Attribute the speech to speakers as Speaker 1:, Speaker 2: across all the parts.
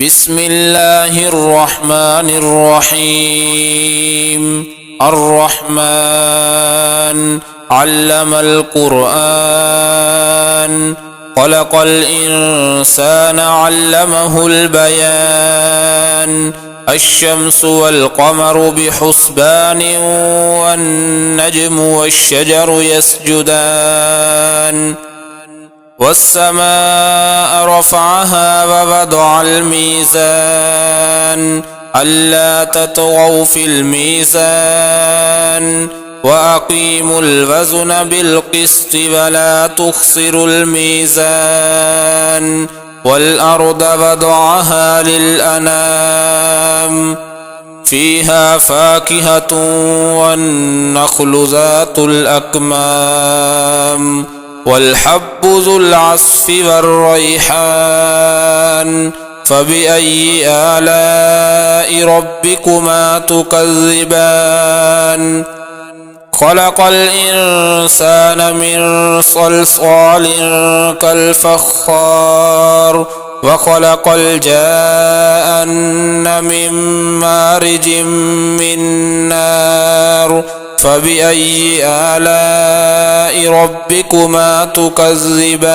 Speaker 1: بسم الله الرحمن الرحيم. الرحمن علم القرآن، خلق الإنسان علمه البيان. الشمس والقمر بحسبان، والنجم والشجر يسجدان. والسماء رفعها ووضع الميزان، ألا تطغوا في الميزان، وأقيموا الوزن بالقسط ولا تخسروا الميزان. والأرض وضعها للأنام، فيها فاكهة والنخل ذات الأكمام، والحب ذو العصف والريحان. فبأي آلاء ربكما تكذبان؟ خلق الإنسان من صلصال كالفخار، وخلق الجان من مارج من نار. فبأي آلاء ربكما تكذبان؟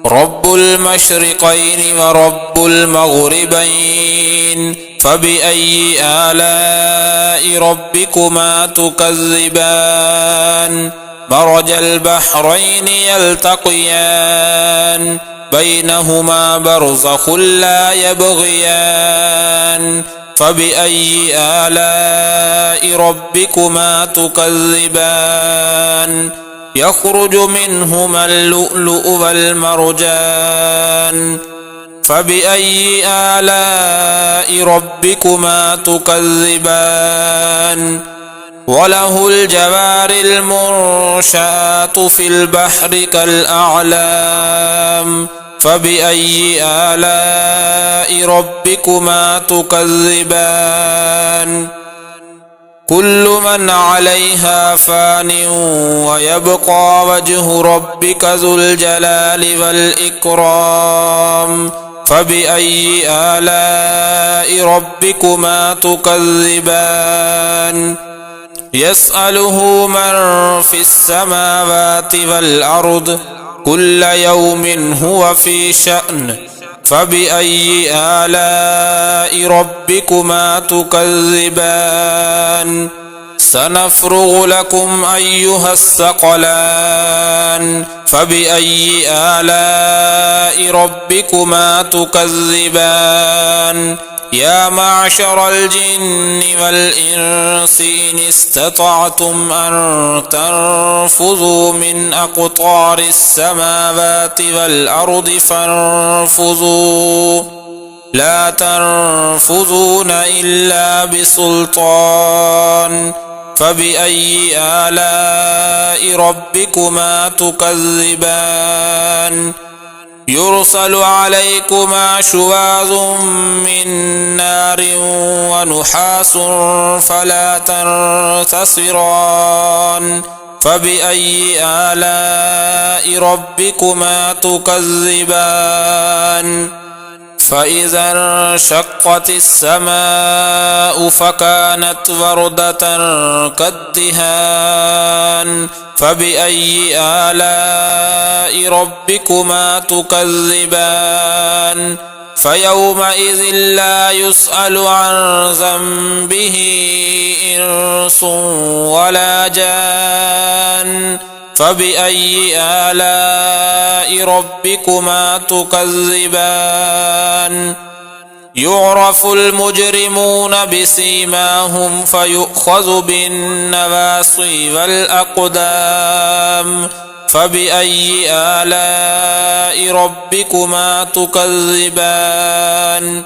Speaker 1: رب المشرقين ورب المغربين، فبأي آلاء ربكما تكذبان؟ مرج البحرين يلتقيان، بينهما برزخ لا يبغيان. فبأي آلاء ربكما تكذبان؟ يخرج منهما اللؤلؤ والمرجان. فبأي آلاء ربكما تكذبان؟ وله الجوار المنشآت في البحر كالأعلام. فبأي آلاء ربكما تكذبان؟ كل من عليها فان، ويبقى وجه ربك ذو الجلال والإكرام. فبأي آلاء ربكما تكذبان؟ يسأله من في السماوات والأرض، كل يوم هو في شأن. فبأي آلاء ربكما تكذبان؟ سنفرغ لكم أيها الثقلان. فبأي آلاء ربكما تكذبان؟ يا معشر الجن والإنس إن استطعتم أن تنفذوا من أقطار السماوات والأرض فانفذوا، لا تنفذون إلا بسلطان. فبأي آلاء ربكما تكذبان؟ يرسل عليكما شواظ من نار ونحاس فلا تنتصران. فبأي آلاء ربكما تكذبان؟ فإذا انشقت السماء فكانت وردة كالدهان. فبأي آلاء ربكما تكذبان؟ فيومئذ لا يسأل عن ذنبه إنس ولا جان. فبأي آلاء ربكما تكذبان؟ يعرف المجرمون بسيماهم فيؤخذ بالنواصي والأقدام. فبأي آلاء ربكما تكذبان؟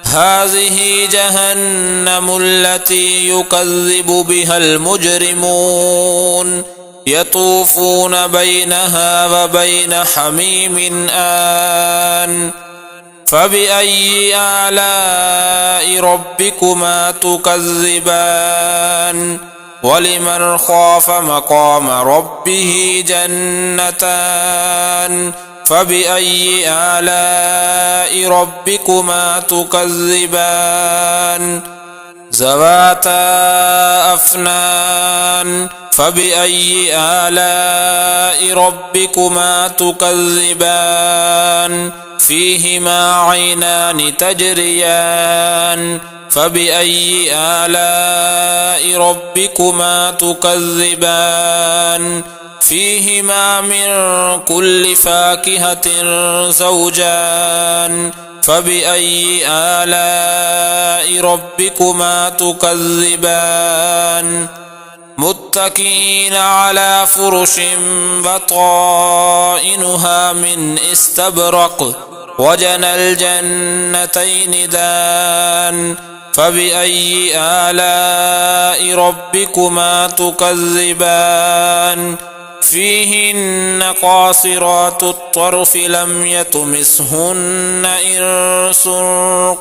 Speaker 1: هذه جهنم التي يكذب بها المجرمون، يطوفون بينها وبين حميم آن. فبأي آلاء ربكما تكذبان؟ ولمن خاف مقام ربه جنتان، فبأي آلاء ربكما تكذبان ذواتا أفنان فبأي آلاء ربكما تكذبان فيهما عينان تجريان فبأي آلاء ربكما تكذبان فيهما من كل فاكهة زوجان فبأي آلاء ربكما تكذبان متكئين على فرش بطائنها من استبرق وجنى الجنتين دان فبأي آلاء ربكما تكذبان فيهن قاصرات الطرف لم يطمثهن إنس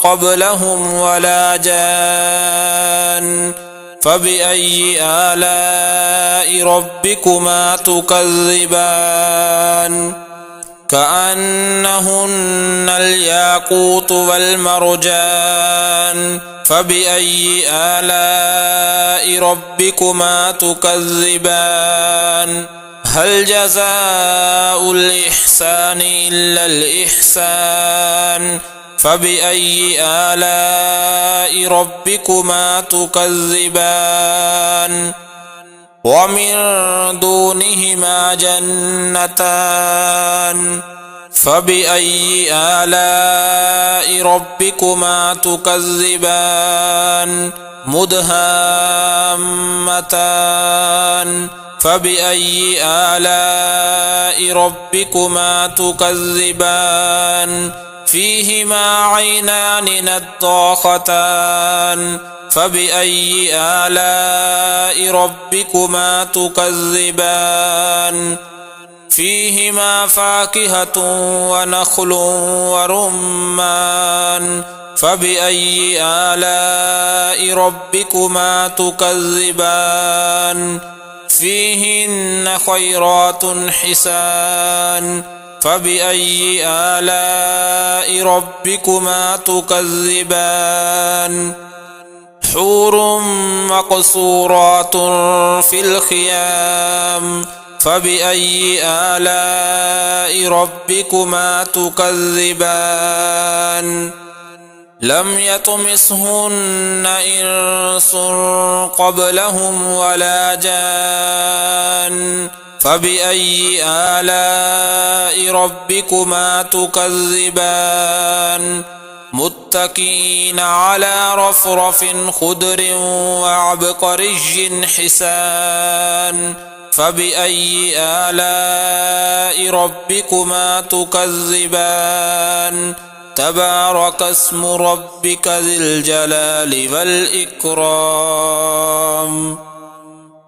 Speaker 1: قبلهم ولا جان فبأي آلاء ربكما تكذبان كأنهن الياقوت والمرجان فبأي آلاء ربكما تكذبان هل جزاء الإحسان إلا الإحسان فبأي آلاء ربكما تكذبان ومن دونهما جنتان فبأي آلاء ربكما تكذبان مدهامتان فبأي آلاء ربكما تكذبان فيهما عينان نضاختان فبأي آلاء ربكما تكذبان فيهما فاكهة ونخل ورمان فبأي آلاء ربكما تكذبان فيهن خيرات حسان فبأي آلاء ربكما تكذبان حور مقصورات في الخيام فبأي آلاء ربكما تكذبان لم يطمثهن إنس قبلهم ولا جان فبأي آلاء ربكما تكذبان متكئين على رفرف خضر وعبقري حسان فبأي آلاء ربكما تكذبان تبارك اسم ربك ذي الجلال والإكرام